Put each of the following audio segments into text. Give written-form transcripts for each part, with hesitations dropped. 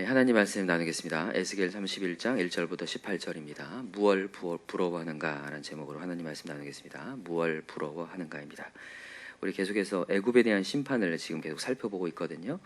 네, 하나님 말씀 나누겠습니다. 에스겔 31장 1절부터 18절입니다. 무얼 부러워하는가 라는 제목으로 하나님 말씀 나누겠습니다. 무얼 부러워하는가입니다. 우리 계속해서 애굽에 대한 심판을 지금 계속 살펴보고 있거든요.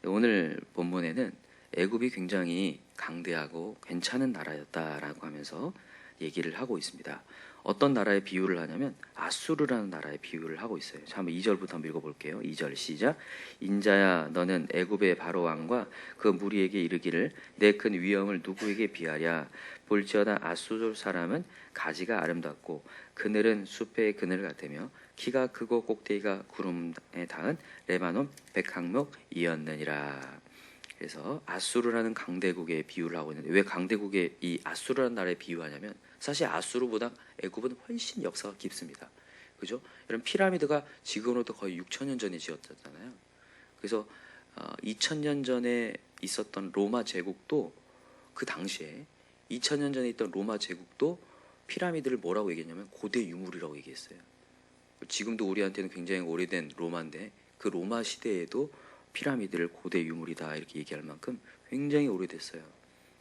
오늘 본문에는 애굽이 굉장히 강대하고 괜찮은 나라였다라고 하면서 얘기를 하고 있습니다. 어떤 나라의 비유를 하냐면 아수르라는 나라의 비유를 하고 있어요. 자, 한번 2절부터 한번 읽어볼게요. 2절 시작. 인자야, 너는 애굽의 바로 왕과 그 무리에게 이르기를 내 큰 위엄을 누구에게 비하랴. 볼지어다 아수르 사람은 가지가 아름답고 그늘은 숲의 그늘 같으며 키가 크고 꼭대기가 구름에 닿은 레바논 백항목이었느니라. 그래서 아수르라는 강대국의 비유를 하고 있는데, 왜 강대국의 이 아수르라는 나라에 비유하냐면 사실 아수르보다 애굽은 훨씬 역사가 깊습니다. 그죠? 이런 피라미드가 지금으로부터 거의 6,000년 전에 지었잖아요. 그래서 2,000년 전에 있었던 로마 제국도, 그 당시에 2,000년 전에 있던 로마 제국도 피라미드를 뭐라고 얘기했냐면 고대 유물이라고 얘기했어요. 지금도 우리한테는 굉장히 오래된 로마인데 그 로마 시대에도 피라미드를 고대 유물이다 이렇게 얘기할 만큼 굉장히 오래됐어요.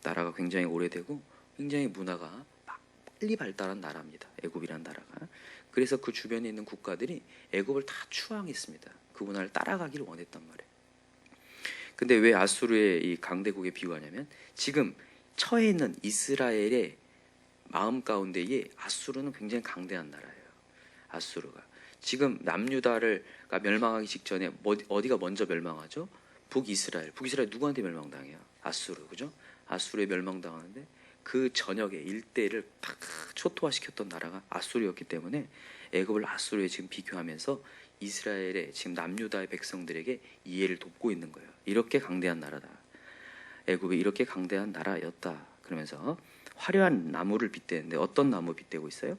나라가 굉장히 오래되고 굉장히 문화가 빨리 발달한 나라입니다. 애굽이란 나라가. 그래서 그 주변에 있는 국가들이 애굽을 다 추앙했습니다. 그 문화를 따라가기를 원했단 말이에요. 근데 왜 아수르의 이 강대국에 비유하냐면 지금 처해 있는 이스라엘의 마음 가운데에 아수르는 굉장히 강대한 나라예요. 아수르가 지금 남유다가 멸망하기 직전에 어디가 먼저 멸망하죠? 북이스라엘. 북이스라엘 누구한테 멸망당해요? 아수르. 그죠? 아수르에 멸망당하는데 그 전역의 일대를 딱 초토화시켰던 나라가 아수르였기 때문에 애굽을 아수르에 지금 비교하면서 이스라엘의 지금 남유다의 백성들에게 이해를 돕고 있는 거예요. 이렇게 강대한 나라다. 애굽이 이렇게 강대한 나라였다. 그러면서 화려한 나무를 빗대는데 어떤 나무 빗대고 있어요?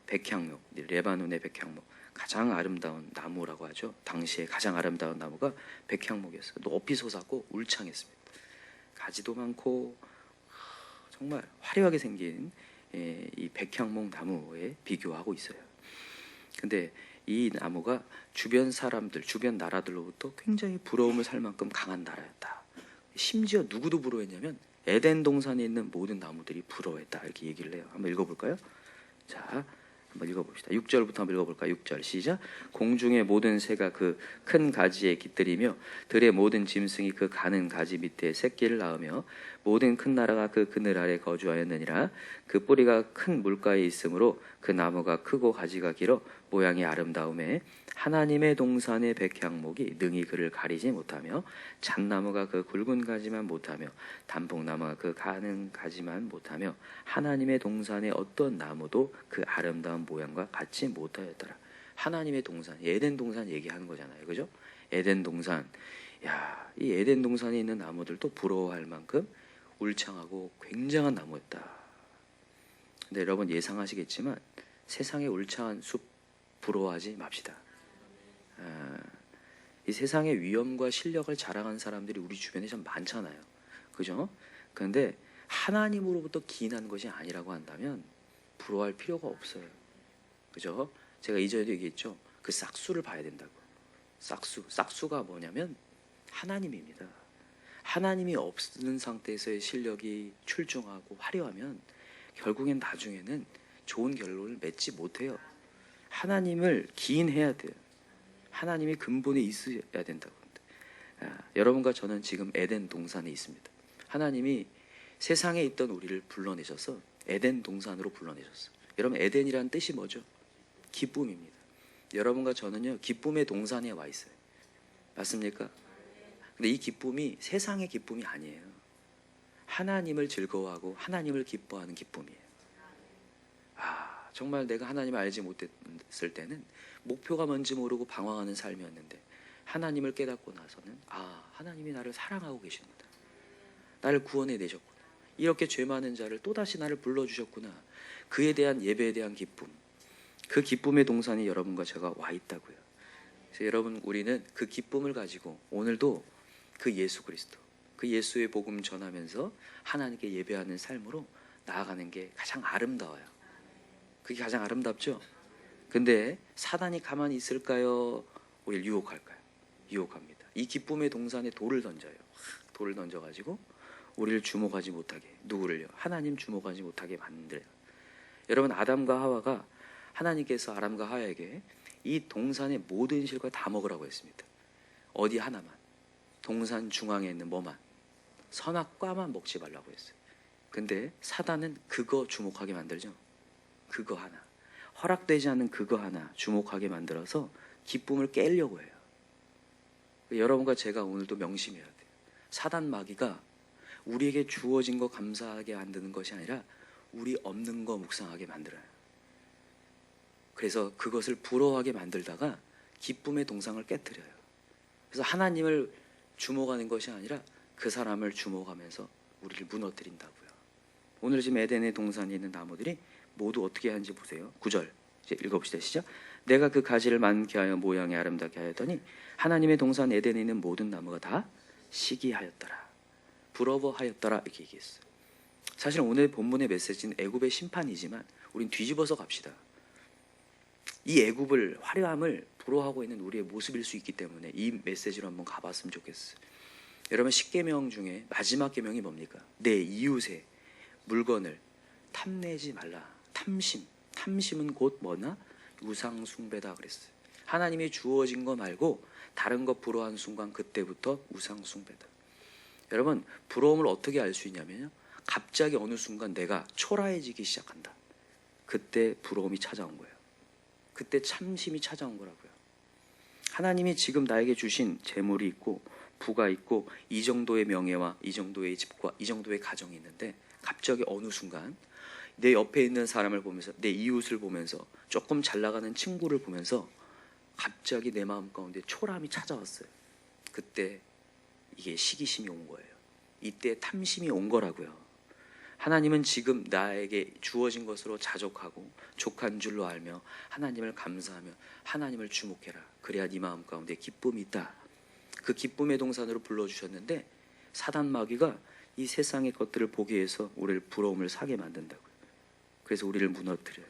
백향목, 레바논의 백향목. 가장 아름다운 나무라고 하죠. 당시에 가장 아름다운 나무가 백향목이었어요. 높이 솟았고 울창했습니다. 가지도 많고 정말 화려하게 생긴 이 백향목 나무에 비교하고 있어요. 근데 이 나무가 주변 사람들, 주변 나라들로부터 굉장히 부러움을 살 만큼 강한 나라였다. 심지어 누구도 부러워했냐면 에덴 동산에 있는 모든 나무들이 부러워했다. 이렇게 얘기를 해요. 한번 읽어볼까요? 자, 한번 읽어봅시다. 6절부터 한번 읽어볼까요? 6절 시작. 공중의 모든 새가 그 큰 가지에 깃들이며 들의 모든 짐승이 그 가는 가지 밑에 새끼를 낳으며 모든 큰 나라가 그 그늘 아래 거주하였느니라. 그 뿌리가 큰 물가에 있으므로 그 나무가 크고 가지가 길어 모양이 아름다움에 하나님의 동산의 백향목이 능히 그를 가리지 못하며 잣나무가 그 굵은 가지만 못하며 단풍나무가 그 가는 가지만 못하며 하나님의 동산의 어떤 나무도 그 아름다운 모양과 같이 못하였더라. 하나님의 동산, 에덴 동산 얘기하는 거잖아요. 그죠? 에덴 동산. 야, 이 에덴 동산에 있는 나무들도 부러워할 만큼 울창하고 굉장한 나무였다. 근데 여러분 예상하시겠지만 세상의 울창한 숲 부러워하지 맙시다. 이 세상의 위엄과 실력을 자랑한 사람들이 우리 주변에 참 많잖아요. 그죠? 그런데 하나님으로부터 기인한 것이 아니라고 한다면 부러워할 필요가 없어요. 그죠? 제가 이전에도 얘기했죠. 그 싹수를 봐야 된다고. 싹수가 뭐냐면 하나님입니다. 하나님이 없는 상태에서의 실력이 출중하고 화려하면 결국엔 나중에는 좋은 결론을 맺지 못해요. 하나님을 기인해야 돼요. 하나님이 근본에 있어야 된다고. 여러분과 저는 지금 에덴 동산에 있습니다. 하나님이 세상에 있던 우리를 불러내셔서 에덴 동산으로 불러내셨어요. 여러분, 에덴이라는 뜻이 뭐죠? 기쁨입니다. 여러분과 저는요, 기쁨의 동산에 와 있어요. 맞습니까? 근데 이 기쁨이 세상의 기쁨이 아니에요. 하나님을 즐거워하고 하나님을 기뻐하는 기쁨이에요. 정말 내가 하나님을 알지 못했을 때는 목표가 뭔지 모르고 방황하는 삶이었는데 하나님을 깨닫고 나서는 하나님이 나를 사랑하고 계시는구나. 나를 구원해 내셨구나. 이렇게 죄 많은 자를 또다시 나를 불러주셨구나. 그에 대한 예배에 대한 기쁨, 그 기쁨의 동산이 여러분과 제가 와 있다고요. 그래서 여러분, 우리는 그 기쁨을 가지고 오늘도 그 예수 그리스도, 그 예수의 복음 전하면서 하나님께 예배하는 삶으로 나아가는 게 가장 아름다워요. 그게 가장 아름답죠? 근데 사단이 가만히 있을까요? 우리를 유혹할까요? 유혹합니다. 이 기쁨의 동산에 돌을 던져요. 돌을 던져가지고 우리를 주목하지 못하게, 누구를요? 하나님 주목하지 못하게 만들어요. 여러분, 아담과 하와가 하나님께서 아담과 하와에게 이 동산의 모든 실과 다 먹으라고 했습니다. 어디 하나만, 동산 중앙에 있는 뭐만, 선악과만 먹지 말라고 했어요. 근데 사단은 그거 주목하게 만들죠. 그거 하나, 허락되지 않는 그거 하나 주목하게 만들어서 기쁨을 깨려고 해요. 여러분과 제가 오늘도 명심해야 돼요. 사단 마귀가 우리에게 주어진 거 감사하게 만드는 것이 아니라 우리 없는 거 묵상하게 만들어요. 그래서 그것을 부러워하게 만들다가 기쁨의 동상을 깨뜨려요. 그래서 하나님을 주목하는 것이 아니라 그 사람을 주목하면서 우리를 무너뜨린다고요. 오늘 지금 에덴의 동산에 있는 나무들이 모두 어떻게 하는지 보세요. 9절 이제 읽어봅시다. 시작. 내가 그 가지를 많게 하여 모양이 아름답게 하였더니 하나님의 동산 에덴에 있는 모든 나무가 다 시기하였더라, 부러워하였더라, 이렇게 얘기했어요. 사실 오늘 본문의 메시지는 애굽의 심판이지만 우린 뒤집어서 갑시다. 이 애굽을, 화려함을 부러워하고 있는 우리의 모습일 수 있기 때문에 이 메시지로 한번 가봤으면 좋겠어요. 여러분, 10계명 중에 마지막 계명이 뭡니까? 내 이웃의 물건을 탐내지 말라. 탐심은 곧 뭐나? 우상 숭배다 그랬어요. 하나님이 주어진 거 말고 다른 거 부러워하는 순간 그때부터 우상 숭배다. 여러분, 부러움을 어떻게 알 수 있냐면요, 갑자기 어느 순간 내가 초라해지기 시작한다. 그때 부러움이 찾아온 거예요. 그때 참심이 찾아온 거라고요. 하나님이 지금 나에게 주신 재물이 있고 부가 있고 이 정도의 명예와 이 정도의 집과 이 정도의 가정이 있는데 갑자기 어느 순간 내 옆에 있는 사람을 보면서, 내 이웃을 보면서, 조금 잘 나가는 친구를 보면서 갑자기 내 마음 가운데 초라함이 찾아왔어요. 그때 이게 시기심이 온 거예요. 이때 탐심이 온 거라고요. 하나님은 지금 나에게 주어진 것으로 자족하고 족한 줄로 알며 하나님을 감사하며 하나님을 주목해라. 그래야 네 마음 가운데 기쁨이 있다. 그 기쁨의 동산으로 불러주셨는데 사단 마귀가 이 세상의 것들을 보기 위해서 우리를 부러움을 사게 만든다고요. 그래서 우리를 무너뜨려요.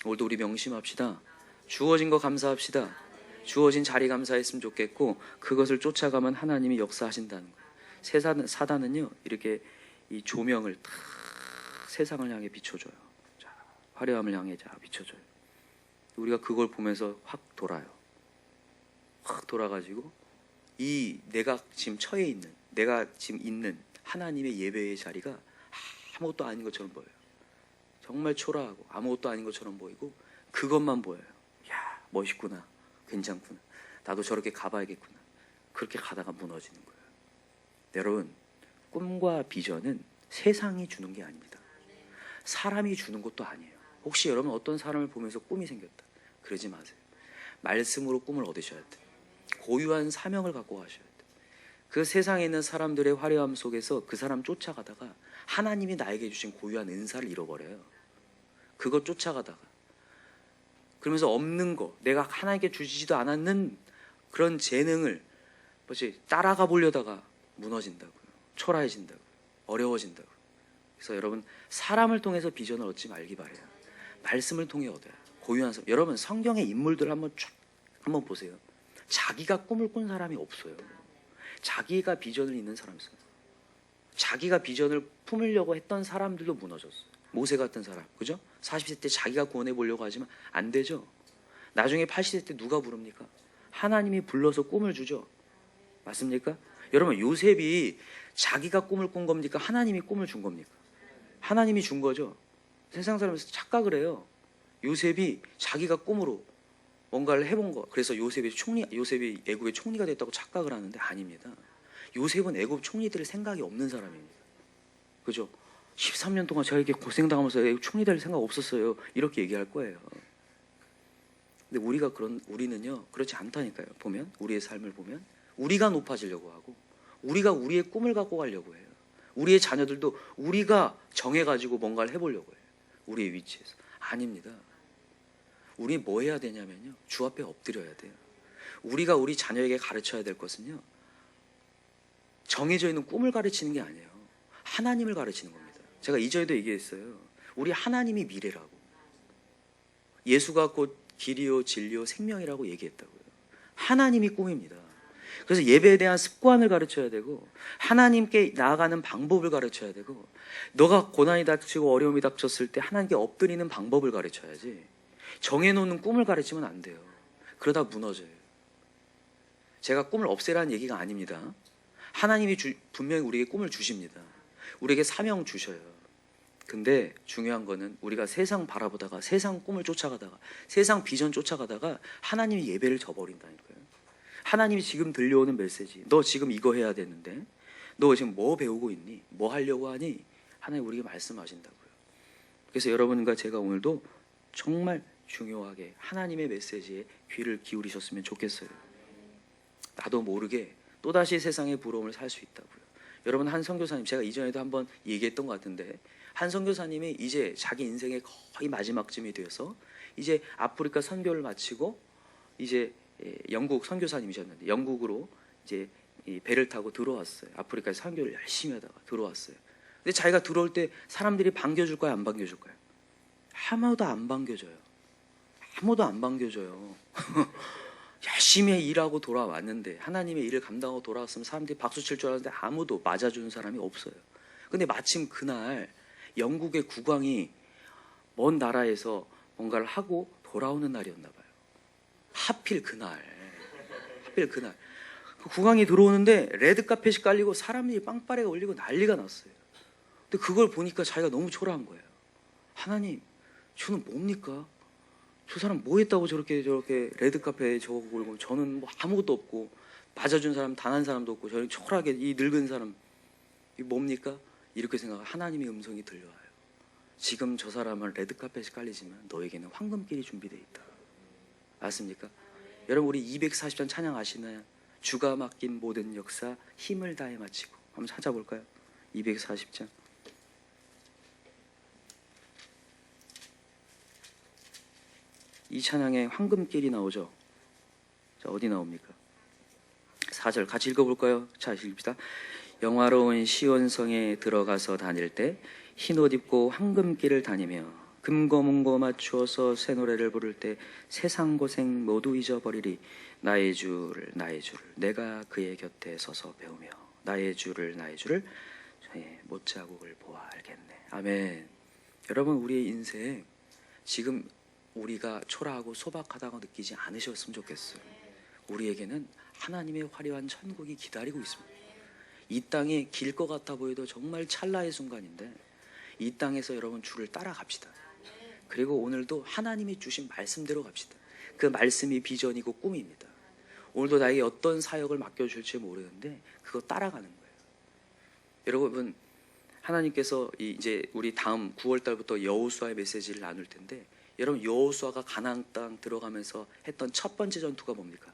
오늘도 우리 명심합시다. 주어진 거 감사합시다. 주어진 자리 감사했으면 좋겠고 그것을 쫓아가면 하나님이 역사하신다는 거예요. 사단은요, 이렇게 이 조명을 탁 세상을 향해 비춰줘요. 자, 화려함을 향해 자 비춰줘요. 우리가 그걸 보면서 확 돌아요. 확 돌아가지고 이 내가 지금 처해 있는, 내가 지금 있는 하나님의 예배의 자리가 아무것도 아닌 것처럼 보여요. 정말 초라하고 아무것도 아닌 것처럼 보이고 그것만 보여요. 야, 멋있구나, 괜찮구나, 나도 저렇게 가봐야겠구나. 그렇게 가다가 무너지는 거예요. 여러분, 꿈과 비전은 세상이 주는 게 아닙니다. 사람이 주는 것도 아니에요. 혹시 여러분 어떤 사람을 보면서 꿈이 생겼다, 그러지 마세요. 말씀으로 꿈을 얻으셔야 돼요. 고유한 사명을 갖고 가셔야 돼요. 그 세상에 있는 사람들의 화려함 속에서 그 사람 쫓아가다가 하나님이 나에게 주신 고유한 은사를 잃어버려요. 그거 쫓아가다가 그러면서 없는 거, 내가 하나님께 주시지도 않았는 그런 재능을 뭐지 따라가 보려다가 무너진다고요. 초라해진다고요. 어려워진다고요. 그래서 여러분, 사람을 통해서 비전을 얻지 말기 바래요. 말씀을 통해 얻어요. 고유한 사람. 여러분, 성경의 인물들 한번 보세요. 자기가 꿈을 꾼 사람이 없어요. 자기가 비전을 있는 사람이 있어요. 자기가 비전을 품으려고 했던 사람들도 무너졌어요. 모세 같은 사람, 그죠? 40세 때 자기가 구원해 보려고 하지만 안 되죠. 나중에 80세 때 누가 부릅니까? 하나님이 불러서 꿈을 주죠. 맞습니까? 여러분, 요셉이 자기가 꿈을 꾼 겁니까? 하나님이 꿈을 준 겁니까? 하나님이 준 거죠. 세상 사람에서 착각을 해요. 요셉이 자기가 꿈으로 뭔가를 해본 거. 그래서 요셉이 애굽의 총리가 됐다고 착각을 하는데 아닙니다. 요셉은 애굽 총리들의 생각이 없는 사람입니다. 그죠? 13년 동안 제가 이렇게 고생당하면서 애굽 총리 될 생각 없었어요. 이렇게 얘기할 거예요. 근데 우리는요, 그렇지 않다니까요. 보면, 우리의 삶을 보면 우리가 높아지려고 하고 우리가 우리의 꿈을 갖고 가려고 해요. 우리의 자녀들도 우리가 정해가지고 뭔가를 해보려고 해요. 우리의 위치에서. 아닙니다. 우리 뭐 해야 되냐면요, 주 앞에 엎드려야 돼요. 우리가 우리 자녀에게 가르쳐야 될 것은요, 정해져 있는 꿈을 가르치는 게 아니에요. 하나님을 가르치는 겁니다. 제가 이전에도 얘기했어요. 우리 하나님이 미래라고. 예수가 곧 길이요 진리요 생명이라고 얘기했다고요. 하나님이 꿈입니다. 그래서 예배에 대한 습관을 가르쳐야 되고 하나님께 나아가는 방법을 가르쳐야 되고 너가 고난이 닥치고 어려움이 닥쳤을 때 하나님께 엎드리는 방법을 가르쳐야지 정해놓는 꿈을 가르치면 안 돼요. 그러다 무너져요. 제가 꿈을 없애라는 얘기가 아닙니다. 하나님이 분명히 우리에게 꿈을 주십니다. 우리에게 사명 주셔요. 근데 중요한 거는 우리가 세상 바라보다가 세상 꿈을 쫓아가다가 세상 비전 쫓아가다가 하나님이 예배를 저버린다니까요. 하나님이 지금 들려오는 메시지, 너 지금 이거 해야 되는데 너 지금 뭐 배우고 있니? 뭐 하려고 하니? 하나님 우리에게 말씀하신다고요. 그래서 여러분과 제가 오늘도 정말 중요하게 하나님의 메시지에 귀를 기울이셨으면 좋겠어요. 나도 모르게 또다시 세상의 부러움을 살 수 있다고요. 여러분, 한 선교사님, 제가 이전에도 한번 얘기했던 것 같은데 한 선교사님이 이제 자기 인생의 거의 마지막쯤이 되어서 이제 아프리카 선교를 마치고 이제 영국 선교사님이셨는데 영국으로 이제 배를 타고 들어왔어요. 아프리카에 선교를 열심히 하다가 들어왔어요. 근데 자기가 들어올 때 사람들이 반겨줄까요, 안 반겨줄까요? 아무도 안 반겨줘요. 아무도 안 반겨줘요. 열심히 일하고 돌아왔는데 하나님의 일을 감당하고 돌아왔으면 사람들이 박수 칠 줄 알았는데 아무도 맞아주는 사람이 없어요. 근데 마침 그날 영국의 국왕이 먼 나라에서 뭔가를 하고 돌아오는 날이었나 봐요. 하필 그날 그 국왕이 들어오는데 레드카펫이 깔리고 사람들이 빵빠레가 올리고 난리가 났어요. 근데 그걸 보니까 자기가 너무 초라한 거예요. 하나님, 저는 뭡니까? 저 사람 뭐 했다고 저렇게 레드카펫에 저거 걸고 저는 뭐 아무것도 없고 맞아준 사람 단 한 사람도 없고 저는 초라하게 이 늙은 사람 이 뭡니까? 이렇게 생각하고 하나님의 음성이 들려와요. 지금 저 사람은 레드카펫이 깔리지만 너에게는 황금길이 준비되어 있다. 맞습니까? 여러분, 우리 240장 찬양 아시나요? 주가 맡긴 모든 역사 힘을 다해 마치고. 한번 찾아볼까요? 240장. 이 찬양에 황금길이 나오죠. 자, 어디 나옵니까? 4절 같이 읽어볼까요? 자, 읽읍시다. 영화로운 시온성에 들어가서 다닐 때 흰옷 입고 황금길을 다니며 금고문고 맞추어서 새 노래를 부를 때 세상 고생 모두 잊어버리리. 나의 주를 내가 그의 곁에 서서 배우며 나의 주를 저의 못자국을 보아 알겠네. 아멘. 여러분, 우리의 인생 지금 우리가 초라하고 소박하다고 느끼지 않으셨으면 좋겠어요. 우리에게는 하나님의 화려한 천국이 기다리고 있습니다. 이 땅에 길 것 같아 보여도 정말 찰나의 순간인데 이 땅에서 여러분 주를 따라갑시다. 그리고 오늘도 하나님이 주신 말씀대로 갑시다. 그 말씀이 비전이고 꿈입니다. 오늘도 나에게 어떤 사역을 맡겨줄지 모르는데 그거 따라가는 거예요. 여러분, 하나님께서 이제 우리 다음 9월 달부터 여호수아의 메시지를 나눌 텐데 여러분, 여호수아가 가나안 땅 들어가면서 했던 첫 번째 전투가 뭡니까?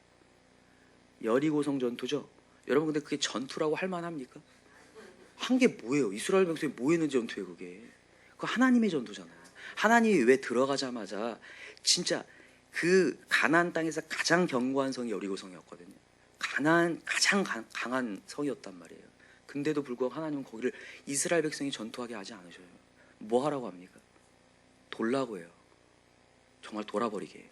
여리고성 전투죠. 여러분, 근데 그게 전투라고 할 만합니까? 한 게 뭐예요? 이스라엘 백성이 뭐 했는지 전투예요, 그게. 그거 하나님의 전투잖아요. 하나님이 왜 들어가자마자 진짜 그 가나안 땅에서 가장 견고한 성이 여리고성이었거든요. 가나안 가장 강한 성이었단 말이에요. 근데도 불구하고 하나님은 거기를 이스라엘 백성이 전투하게 하지 않으셔요. 뭐 하라고 합니까? 돌라고 해요. 정말 돌아버리게.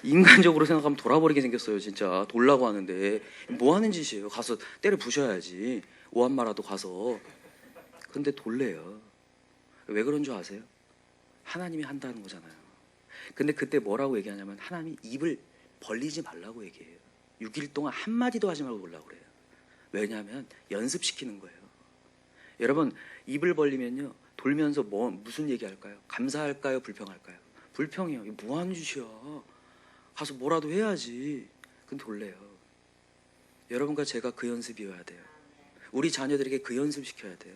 인간적으로 생각하면 돌아버리게 생겼어요. 진짜 돌라고 하는데 뭐 하는 짓이에요? 가서 때려 부셔야지. 오한마라도 가서. 근데 돌래요. 왜 그런 줄 아세요? 하나님이 한다는 거잖아요. 근데 그때 뭐라고 얘기하냐면 하나님이 입을 벌리지 말라고 얘기해요. 6일 동안 한마디도 하지 말고 돌라고 그래요. 왜냐하면 연습시키는 거예요. 여러분, 입을 벌리면요 돌면서 무슨 얘기할까요? 감사할까요? 불평할까요? 불평해요. 이거 뭐 하는 짓이야. 가서 뭐라도 해야지. 근데 돌래요. 여러분과 제가 그 연습이어야 돼요. 우리 자녀들에게 그 연습 시켜야 돼요.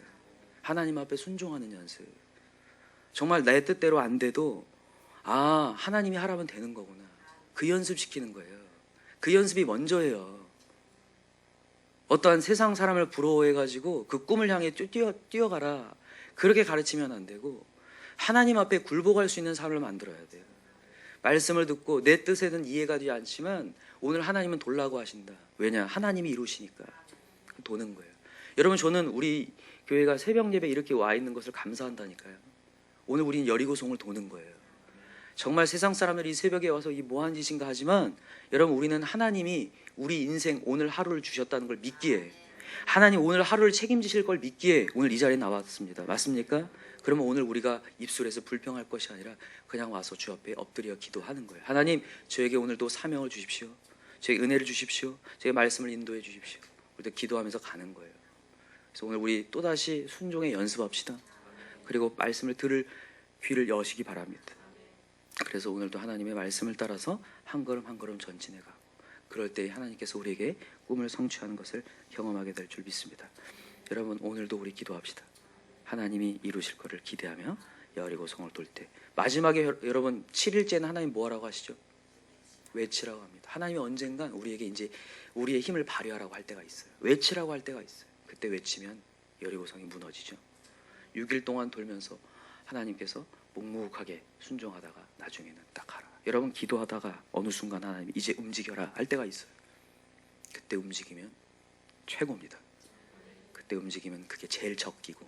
하나님 앞에 순종하는 연습. 정말 내 뜻대로 안 돼도 하나님이 하라면 되는 거구나. 그 연습 시키는 거예요. 그 연습이 먼저예요. 어떠한 세상 사람을 부러워해가지고 그 꿈을 향해 뛰어가라. 그렇게 가르치면 안 되고 하나님 앞에 굴복할 수 있는 삶을 만들어야 돼요. 말씀을 듣고 내 뜻에는 이해가 되지 않지만 오늘 하나님은 돌라고 하신다. 왜냐? 하나님이 이루시니까 도는 거예요. 여러분, 저는 우리 교회가 새벽 예배 이렇게 와 있는 것을 감사한다니까요. 오늘 우리는 여리고성을 도는 거예요. 정말 세상 사람들이 이 새벽에 와서 이 뭐한 짓인가 하지만 여러분, 우리는 하나님이 우리 인생 오늘 하루를 주셨다는 걸 믿기에, 하나님 오늘 하루를 책임지실 걸 믿기에 오늘 이 자리에 나왔습니다. 맞습니까? 그러면 오늘 우리가 입술에서 불평할 것이 아니라 그냥 와서 주 앞에 엎드려 기도하는 거예요. 하나님, 저에게 오늘도 사명을 주십시오. 저에게 은혜를 주십시오. 저에게 말씀을 인도해 주십시오. 우리도 기도하면서 가는 거예요. 그래서 오늘 우리 또다시 순종에 연습합시다. 그리고 말씀을 들을 귀를 여시기 바랍니다. 그래서 오늘도 하나님의 말씀을 따라서 한 걸음 한 걸음 전진해가고, 그럴 때 하나님께서 우리에게 꿈을 성취하는 것을 경험하게 될 줄 믿습니다. 여러분, 오늘도 우리 기도합시다. 하나님이 이루실 것을 기대하며 여리고성을 돌 때, 마지막에 여러분 7일째는 하나님 뭐하라고 하시죠? 외치라고 합니다. 하나님이 언젠간 우리에게 이제 우리의 힘을 발휘하라고 할 때가 있어요. 외치라고 할 때가 있어요. 그때 외치면 여리고성이 무너지죠. 6일 동안 돌면서 하나님께서 묵묵하게 순종하다가 나중에는 딱 하라. 여러분, 기도하다가 어느 순간 하나님이 이제 움직여라 할 때가 있어요. 그때 움직이면 최고입니다. 그때 움직이면 그게 제일 적기고,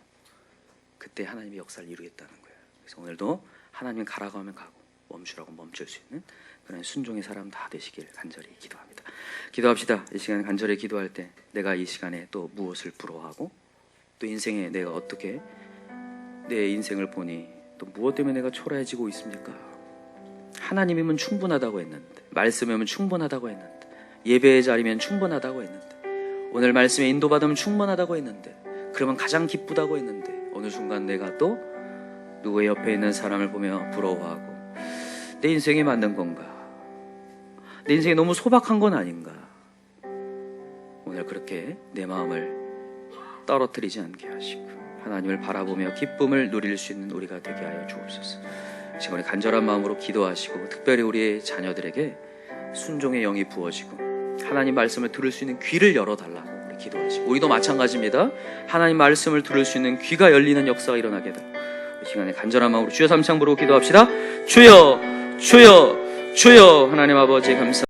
그때 하나님의 역사를 이루겠다는 거예요. 그래서 오늘도 하나님 가라고 하면 가고, 멈추라고 멈출 수 있는 그런 순종의 사람 다 되시길 간절히 기도합니다. 기도합시다. 이 시간에 간절히 기도할 때 내가 이 시간에 또 무엇을 부러워하고, 또 인생에 내가 어떻게 내 인생을 보니 또 무엇 때문에 내가 초라해지고 있습니까? 하나님이면 충분하다고 했는데, 말씀이면 충분하다고 했는데, 예배의 자리면 충분하다고 했는데, 오늘 말씀에 인도받으면 충분하다고 했는데, 그러면 가장 기쁘다고 했는데, 어느 순간 내가 또 누구의 옆에 있는 사람을 보며 부러워하고, 내 인생이 맞는 건가? 내 인생이 너무 소박한 건 아닌가? 오늘 그렇게 내 마음을 떨어뜨리지 않게 하시고 하나님을 바라보며 기쁨을 누릴 수 있는 우리가 되게 하여 주옵소서. 지금 우리 간절한 마음으로 기도하시고, 특별히 우리의 자녀들에게 순종의 영이 부어지고 하나님 말씀을 들을 수 있는 귀를 열어달라고 우리 기도하시고, 우리도 마찬가지입니다. 하나님 말씀을 들을 수 있는 귀가 열리는 역사가 일어나게 되고, 이 시간에 간절한 마음으로 주여 삼창 부르고 기도합시다. 주여, 주여, 주여. 하나님 아버지 감사합니다.